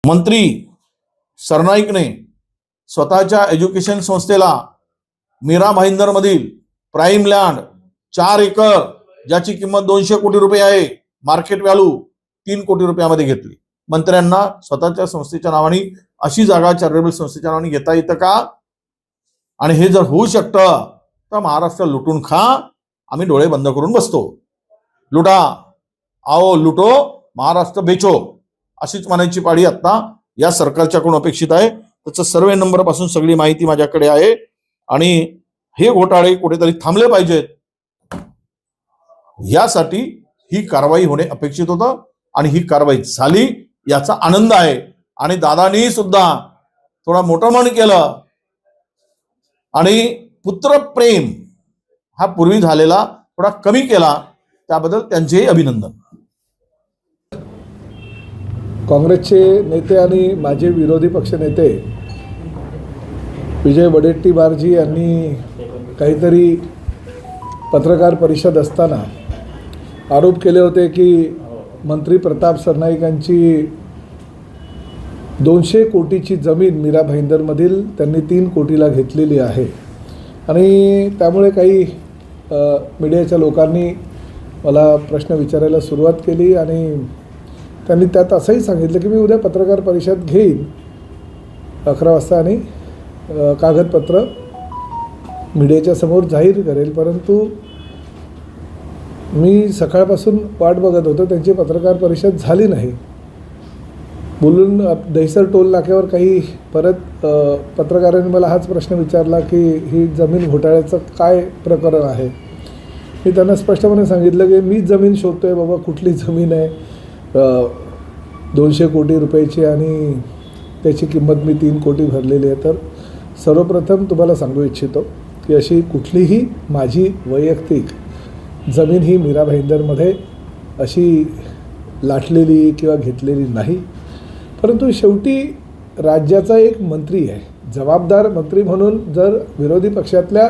मंत्री सरनाईकने स्वतःच्या एज्युकेशन संस्थेला मीरा भाईंदरमधील प्राईम लँड 4 एकर ज्याची किंमत 200 कोटी रुपये आहे, मार्केट व्हॅल्यू 3 कोटी रुपयामध्ये घेतली. मंत्र्यांना स्वतःच्या संस्थेच्या नावाने अशी जागा चॅरिटेबल संस्थेच्या नावाने घेता येतं का? आणि हे जर होऊ शकतं तर महाराष्ट्र लुटून खा, आम्ही डोळे बंद करून बसतो. लुटा आओ लुटो, महाराष्ट्र बेचो, अशीच म्हणायची पाळी आता या सरकारच्याकडून अपेक्षित आहे. त्याचं सर्वे नंबर पासून सगळी माहिती माझ्याकडे आहे आणि हे घोटाळे कुठेतरी थांबले पाहिजेत यासाठी ही कारवाई होणे अपेक्षित होतं आणि ही कारवाई झाली याचा आनंद आहे. आणि दादांनी सुद्धा थोडा मोठं मन केलं आणि पुत्रप्रेम हा पूर्वी झालेला थोडा कमी केला, त्याबद्दल त्यांचेही अभिनंदन. काँग्रेसचे नेते आणि माजी विरोधी पक्षनेते विजय वडेट्टीवारजी यांनी काहीतरी पत्रकार परिषद असताना आरोप केले होते की मंत्री प्रताप सरनाईकांची 200 कोटीची जमीन मीरा भाईंदरमधील त्यांनी 3 कोटीला घेतलेली आहे. आणि त्यामुळे काही मीडियाच्या लोकांनी मला प्रश्न विचारायला सुरुवात केली आणि त्यांनी त्यात असंही सांगितलं की मी उद्या पत्रकार परिषद घेईन 11 वाजता आणि कागदपत्र मीडियाच्या समोर जाहीर करेल. परंतु मी सकाळपासून वाट बघत होतो, त्यांची पत्रकार परिषद झाली नाही. बोलून दहिसर टोल नाक्यावर काही परत पत्रकारांनी मला हाच प्रश्न विचारला की ही जमीन घोटाळ्याचं काय प्रकरण आहे. मी त्यांना स्पष्टपणे सांगितलं की मीच जमीन शोधतोय बाबा, कुठली जमीन आहे 200 कोटी रुपयाची आणि त्याची किंमत मी 3 कोटी भरलेली आहे. तर सर्वप्रथम तुम्हाला सांगू इच्छितो की अशी कुठलीही माझी वैयक्तिक जमीन ही मीरा भाईंदरमध्ये अशी लाटलेली किंवा घेतलेली नाही. परंतु शेवटी राज्याचा एक मंत्री आहे, जबाबदार मंत्री म्हणून जर विरोधी पक्षातल्या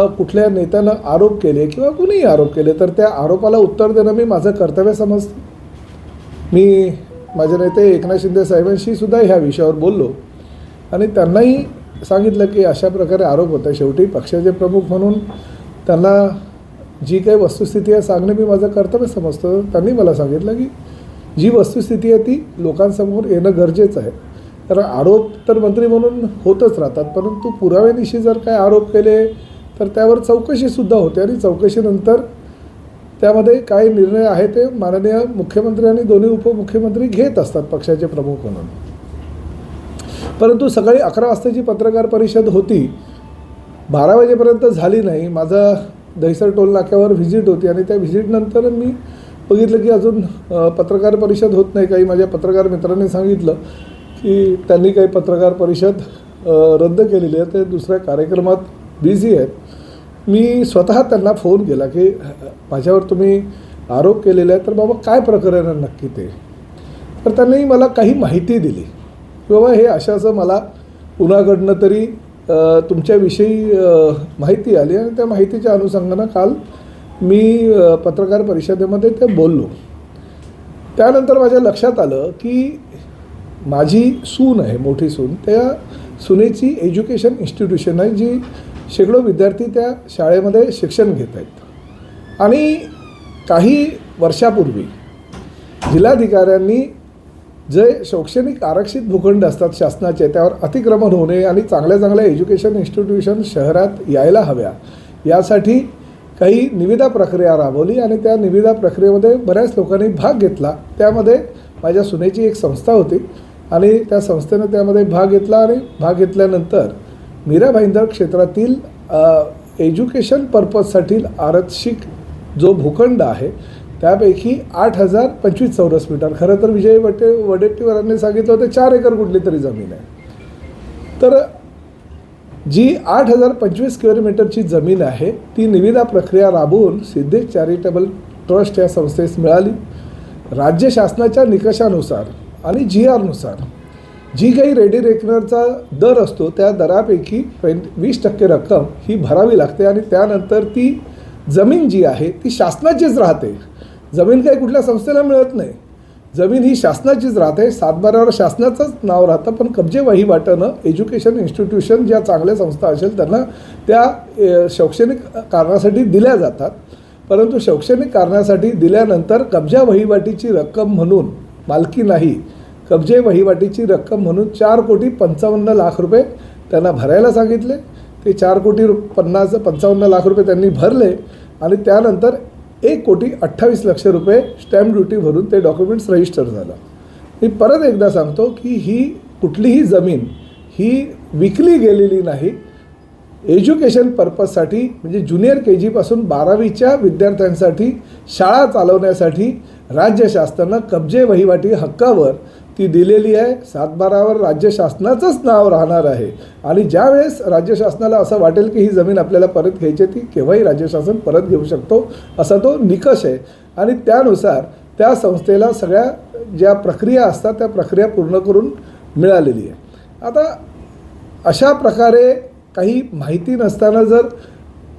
कुठल्या नेत्यानं आरोप केले किंवा कुणीही आरोप केले तर त्या आरोपाला उत्तर देणं मी माझं कर्तव्य समजतो. मी माझे नेते एकनाथ शिंदे साहेबांशी सुद्धा ह्या विषयावर बोललो आणि त्यांनाही सांगितलं की अशा प्रकारे आरोप होता. शेवटी पक्षाचे प्रमुख म्हणून त्यांना जी काही वस्तुस्थिती आहे सांगणे मी माझं कर्तव्य समजतो. त्यांनी मला सांगितलं की जी वस्तुस्थिती आहे ती लोकांसमोर येणं गरजेचं आहे. तर आरोप तर मंत्री म्हणून होतच राहतात, परंतु पुराव्यानिशी जर काय आरोप केले तर त्यावर चौकशीसुद्धा होते आणि चौकशीनंतर त्यामध्ये काय निर्णय आहे ते माननीय मुख्यमंत्री आणि दोन्ही उपमुख्यमंत्री घेत असतात पक्षाचे प्रमुख म्हणून. परंतु सकाळी 11 वाजताची पत्रकार परिषद होती, 12 वाजेपर्यंत झाली नाही. माझा दहिसर टोल नाक्यावर व्हिजिट होती आणि त्या व्हिजिटनंतर मी बघितलं की अजून पत्रकार परिषद होत नाही. काही माझ्या पत्रकार मित्रांनी सांगितलं की त्यांनी काही पत्रकार परिषद रद्द केलेली आहे, ते दुसऱ्या कार्यक्रमात बिझी आहेत. मी स्वतः त्यांना फोन केला की माझ्यावर तुम्ही आरोप केलेले आहेत तर बाबा काय प्रकरण आहे नक्की ते. तर त्यांनी मला काही माहिती दिली की बाबा हे असं मला कुणाकडनं तरी तुमच्याविषयी माहिती आली आणि त्या माहितीच्या अनुषंगानं काल मी पत्रकार परिषदेमध्ये ते बोललो. त्यानंतर माझ्या लक्षात आलं की माझी सून आहे, मोठी सून, त्या सुनेची एज्युकेशन इन्स्टिट्यूशन आहे जी शेकडो विद्यार्थी त्या शाळेमध्ये शिक्षण घेत आहेत. आणि काही वर्षापूर्वी जिल्हाधिकाऱ्यांनी जे शैक्षणिक आरक्षित भूखंड असतात शासनाचे त्यावर अतिक्रमण होणे आणि चांगल्या चांगल्या एज्युकेशन इन्स्टिट्यूशन शहरात यायला हव्या यासाठी काही निविदा प्रक्रिया राबवली आणि त्या निविदा प्रक्रियेमध्ये बऱ्याच लोकांनी भाग घेतला. त्यामध्ये माझ्या सुनेची एक संस्था होती आणि त्या संस्थेनं त्यामध्ये भाग घेतला आणि भाग घेतल्यानंतर मीरा भाईंदर क्षेत्रातील एज्युकेशन पर्पजसाठी आरक्षित जो भूखंड आहे त्यापैकी 8,025 चौरस मीटर, खरं तर विजय वडेट्टीवारांनी सांगितलं होतं 4 एकर कुठली तरी जमीन आहे. तर जी 8,025 स्क्वेअर मीटरची जमीन आहे ती निविदा प्रक्रिया राबवून सिद्धेश चॅरिटेबल ट्रस्ट या संस्थेस मिळाली. राज्य शासनाच्या निकषानुसार आणि GRनुसार जी काही रेडी रेकनरचा दर असतो त्या दरापैकी 20% रक्कम ही भरावी लागते आणि त्यानंतर ती जमीन जी आहे ती शासनाचीच राहते. जमीन काही कुठल्या संस्थेला मिळत नाही. जमीन ही शासनाचीच राहते, 7/12वर शासनाचंच नाव राहतं, पण कब्जे वहिवाटानं एज्युकेशन इन्स्टिट्यूशन ज्या चांगल्या संस्था असेल त्यांना त्या शैक्षणिक कारणासाठी दिल्या जातात. परंतु शैक्षणिक कारणासाठी दिल्यानंतर कब्जा वहिवाटीची रक्कम म्हणून, मालकी नाही, कब्जे वहिवाटीची रक्कम म्हणून 4,55,00,000 रुपये त्यांना भरायला सांगितले. ते 4,55,00,000 रुपये त्यांनी भरले आणि त्यानंतर 1,28,00,000 रुपये स्टॅम्प ड्युटी भरून ते डॉक्युमेंट्स रजिस्टर झालं. मी परत एकदा सांगतो की ही कुठलीही जमीन ही विकली गेलेली नाही. एज्युकेशन पर्पजसाठी म्हणजे ज्युनियर के जीपासून 12वीच्या विद्यार्थ्यांसाठी शाळा चालवण्यासाठी राज्य शासनानं कब्जे वहिवाटी हक्कावर ती दिलेली आहे. 7/12वर राज्य शासनाचंच नाव राहणार आहे आणि ज्या वेळेस राज्य शासनाला असं वाटेल की ही जमीन आपल्याला परत घ्यायची, ती केव्हाही राज्य शासन परत घेऊ शकतो, असा तो निकष आहे. आणि त्यानुसार त्या संस्थेला सगळ्या ज्या प्रक्रिया असतात त्या प्रक्रिया पूर्ण करून मिळालेली आहे. आता अशा प्रकारे काही माहिती नसताना जर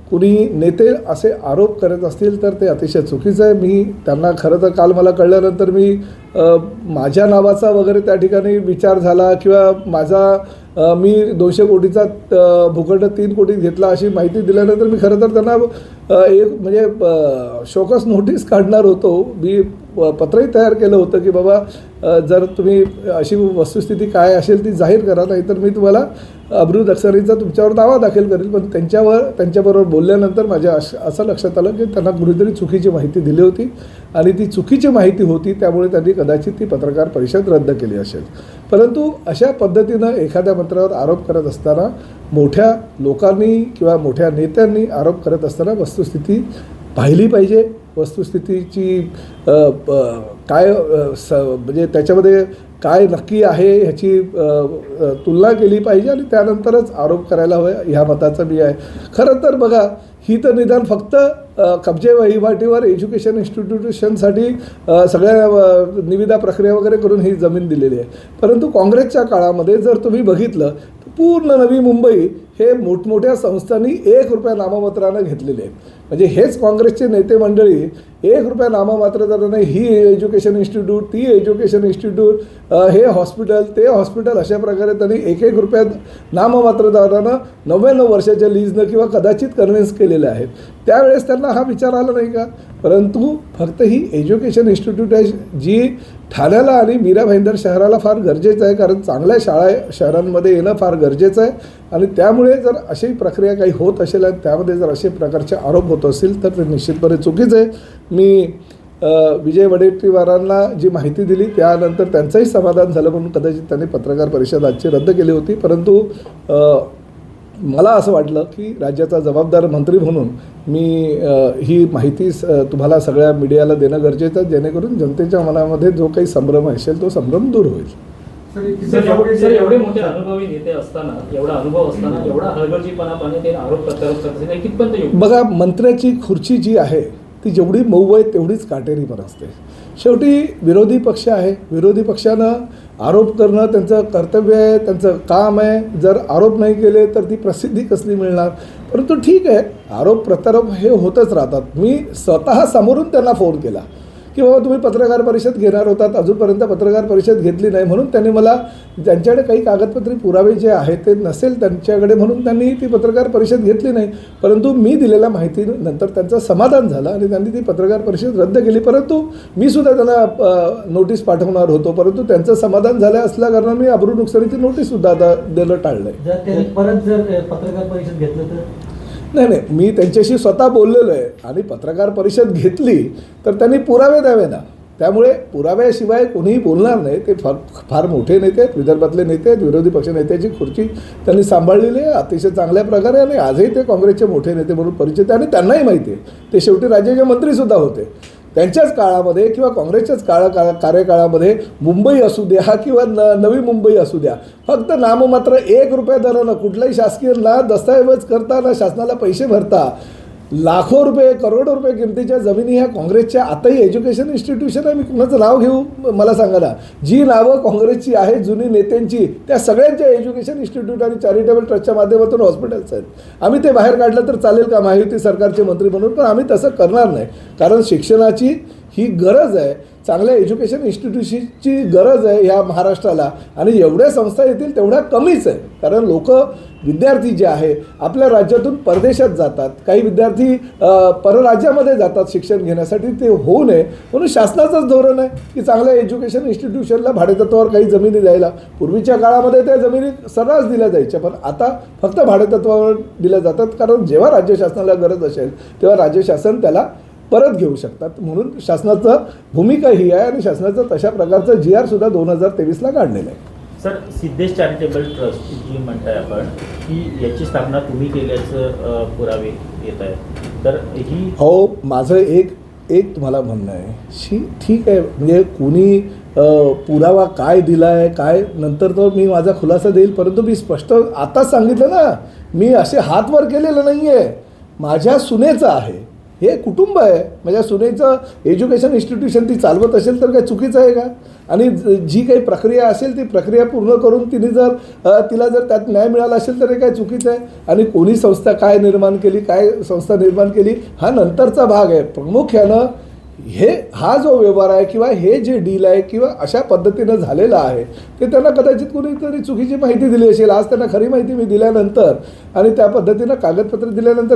कुणी नेते असे आरोप करत असतील तर ते अतिशय चुकीचं आहे. मी त्यांना खरं तर काल मला कळल्यानंतर मी माझ्या नावाचा वगैरे त्या ठिकाणी विचार झाला किंवा माझा मी 200 कोटीचा भूखंड 3 कोटीत घेतला अशी माहिती दिल्यानंतर मी खरं तर त्यांना एक म्हणजे शोकस नोटीस काढणार होतो. मी पत्रही तयार केलं होतं की बाबा जर तुम्ही अशी वस्तुस्थिती काय असेल ती जाहीर करा, नाहीतर मी तुम्हाला अब्रूदखसरीचा तुमच्यावर दावा दाखल करेल. पण त्यांच्याबरोबर बोलल्यानंतर माझ्या असं लक्षात आलं की त्यांना कुणीतरी चुकीची माहिती दिली होती आणि ती चुकीची माहिती होती, त्यामुळे त्यांनी कदाचित ती पत्रकार परिषद रद्द केली असेल. परंतु अशा पद्धतीनं एखाद्या मंत्र्यावर आरोप करत असताना म्हणजे मोठ्या नेत्यांनी आरोप करत असताना वस्तुस्थिती पाहिली पाहिजे. वस्तुस्थितीची काय म्हणजे त्याच्यामध्ये काय नक्की आहे ह्याची तुलना केली पाहिजे आणि त्यानंतरच आरोप करायला हवे, ह्या मताचं मी आहे. खरं तर बघा, ही तर निदान फक्त कब्जे वहिवाटीवर एज्युकेशन इन्स्टिट्यूशनसाठी सगळ्या निविदा प्रक्रिया वगैरे करून ही जमीन दिलेली आहे. परंतु काँग्रेसच्या काळामध्ये जर तुम्ही बघितलं तर पूर्ण नवी मुंबई हे मोठमोठ्या संस्थांनी 1 रुपया नाममात्रानं घेतलेले आहेत. म्हणजे हेच काँग्रेसचे नेते मंडळी 1 रुपया नाममात्र दराने ही एज्युकेशन इन्स्टिट्यूट, ती एज्युकेशन इन्स्टिट्यूट, हे हॉस्पिटल, ते हॉस्पिटल, अशा प्रकारे त्यांनी 1-1 रुपया नाममात्र दरानं 99 वर्षाच्या लीजनं किंवा कदाचित कन्व्हिन्स केलेले आहेत. त्यावेळेस त्यांना हा विचार आला नाही का? परंतु फक्त ही एज्युकेशन इन्स्टिट्यूट आहे जी ठाण्याला आणि मीरा भाईंदर शहराला फार गरजेचं आहे, कारण चांगल्या शहरांमध्ये येणं फार गरजेचं आहे. आणि त्यामुळे जर अशी प्रक्रिया काही होत असेल आणि त्यामध्ये जर असे प्रकारचे आरोप होत असतील तर ते निश्चितपणे चुकीचं आहे. मी विजय वडेट्टीवारांना जी माहिती दिली त्यानंतर त्यांचंही समाधान झालं म्हणून कदाचित त्यांनी पत्रकार परिषद आजची रद्द केली होती. परंतु मला असं वाटलं की राज्याचा जबाबदार मंत्री म्हणून मी ही माहिती तुम्हाला सगळ्या मीडियाला देणं गरजेचं आहे, जेणेकरून जनतेच्या मनामध्ये जो काही संभ्रम असेल तो संभ्रम दूर होईल. सर, एवढे मोठे अनुभवी नेते असताना, एवढा अनुभव असताना, एवढा हलगर्जीपणाने ते आरोप करतात, कितपर्यंत योग्य? बघा, मंत्र्याची खुर्ची जी आहे ती जेवढी मऊ आहे तेवढीच काटेरी पण असते. शेवटी विरोधी पक्ष आहे, विरोधी पक्षानं आरोप करणं त्यांचं कर्तव्य आहे, त्यांचं काम आहे. जर आरोप नाही केले तर ती प्रसिद्धी कसली मिळणार? परंतु ठीक आहे, आरोप प्रत्यारोप हे होतच राहतात. मी स्वतः समोरून त्यांना फोन केला की बाबा तुम्ही पत्रकार परिषद घेणार होतात, अजूनपर्यंत पत्रकार परिषद घेतली नाही, म्हणून त्यांनी मला त्यांच्याकडे काही कागदपत्री पुरावे जे आहेत ते नसेल त्यांच्याकडे म्हणून त्यांनी ती पत्रकार परिषद घेतली नाही. परंतु मी दिलेल्या माहितीनंतर त्यांचं समाधान झालं आणि त्यांनी ती पत्रकार परिषद रद्द केली. परंतु मी सुद्धा त्यांना नोटीस पाठवणार होतो, परंतु त्यांचं समाधान झालं असल्या कारणाने मी अब्रूनुकसानीची नोटीससुद्धा आता देणं टाळलं आहे. जर त्यांनी परत जर पत्रकार परिषद घेतलं तर? नाही, मी त्यांच्याशी स्वतः बोललेलो आहे आणि पत्रकार परिषद घेतली तर त्यांनी पुरावे द्यावे ना. त्यामुळे पुराव्याशिवाय कोणीही बोलणार नाही. ते फार मोठे नेते आहेत, विदर्भातले नेते आहेत, विरोधी पक्ष नेत्याची खुर्ची त्यांनी सांभाळलेली आहे अतिशय चांगल्या प्रकारे आणि आजही ते काँग्रेसचे मोठे नेते म्हणून परिचित आहे आणि त्यांनाही माहिती आहे. ते शेवटी राज्याचे मंत्रीसुद्धा होते. त्यांच्याच काळामध्ये किंवा काँग्रेसच्याच कार्यकाळामध्ये मुंबई असू द्या किंवा नवी मुंबई असू द्या, फक्त नाममात्र 1 रुपया दरानं कुठलाही शासकीय ना दस्तऐवज करता ना शासनाला पैसे भरता लाखो रुपये, करोडो रुपये किमतीच्या जमिनी ह्या काँग्रेसच्या आताही एज्युकेशन इन्स्टिट्यूशन आहे. मी कुणाचं नाव घेऊ मला सांगा ना. जी नावं काँग्रेसची आहेत जुनी नेत्यांची त्या सगळ्यांच्या एज्युकेशन इन्स्टिट्यूट आणि चॅरिटेबल ट्रस्टच्या माध्यमातून हॉस्पिटल्स आहेत. आम्ही ते बाहेर काढलं तर चालेल का महायुती सरकारचे मंत्री म्हणून? पण आम्ही तसं करणार नाही, कारण शिक्षणाची ही गरज आहे. चांगल्या एज्युकेशन इन्स्टिट्यूशनची गरज आहे ह्या महाराष्ट्राला आणि एवढ्या संस्था येतील तेवढ्या कमीच आहे. कारण लोक विद्यार्थी जे आहे आपल्या राज्यातून परदेशात जातात, काही विद्यार्थी परराज्यामध्ये जातात शिक्षण घेण्यासाठी, ते होऊ नये म्हणून शासनाचंच धोरण आहे की चांगल्या एज्युकेशन इन्स्टिट्यूशनला भाडेतत्वावर काही जमिनी द्यायला. पूर्वीच्या काळामध्ये त्या जमिनी सर्रास दिल्या जायच्या, पण आता फक्त भाडेतत्वावर दिल्या जातात. कारण जेव्हा राज्य शासनाला गरज असेल तेव्हा राज्य शासन त्याला परत घेऊ शकतात. म्हणून शासनाचं भूमिका ही आहे आणि शासनाचं तशा प्रकारचं GR सुद्धा 2023ला काढलेलं आहे. सर, सिद्धेश चॅरिटेबल ट्रस्ट जी म्हणताय आपण की याची स्थापना तुम्ही केल्याचं पुरावे येत आहेत, तर ही हो, माझं एक तुम्हाला म्हणणं आहे, ठीक आहे, म्हणजे कोणी पुरावा काय दिला आहे काय नंतर तर मी माझा खुलासा देईल, परंतु मी स्पष्ट आताच सांगितलं ना, मी असे हात वर केलेलं नाही आहे. माझ्या सुनेचं आहे, हे कुटुंब आहे. माझ्या सुनेचं एज्युकेशन इन्स्टिट्यूशन ती चालवत असेल तर काय चुकीचं आहे का? आणि जी काही प्रक्रिया असेल ती प्रक्रिया पूर्ण करून तिला जर त्यात न्याय मिळाला असेल तर हे काय चुकीचं आहे? आणि कोणी संस्था काय निर्माण केली, काय संस्था निर्माण केली हा नंतरचा भाग आहे. प्रामुख्यानं हा जो व्यवहार आहे किंवा हे जे डील आहे किंवा अशा पद्धतीनं झालेलं आहे ते त्यांना कदाचित कोणीतरी चुकीची माहिती दिली असेल. आज त्यांना खरी माहिती मी दिल्यानंतर आणि त्या पद्धतीनं कागदपत्र दिल्यानंतर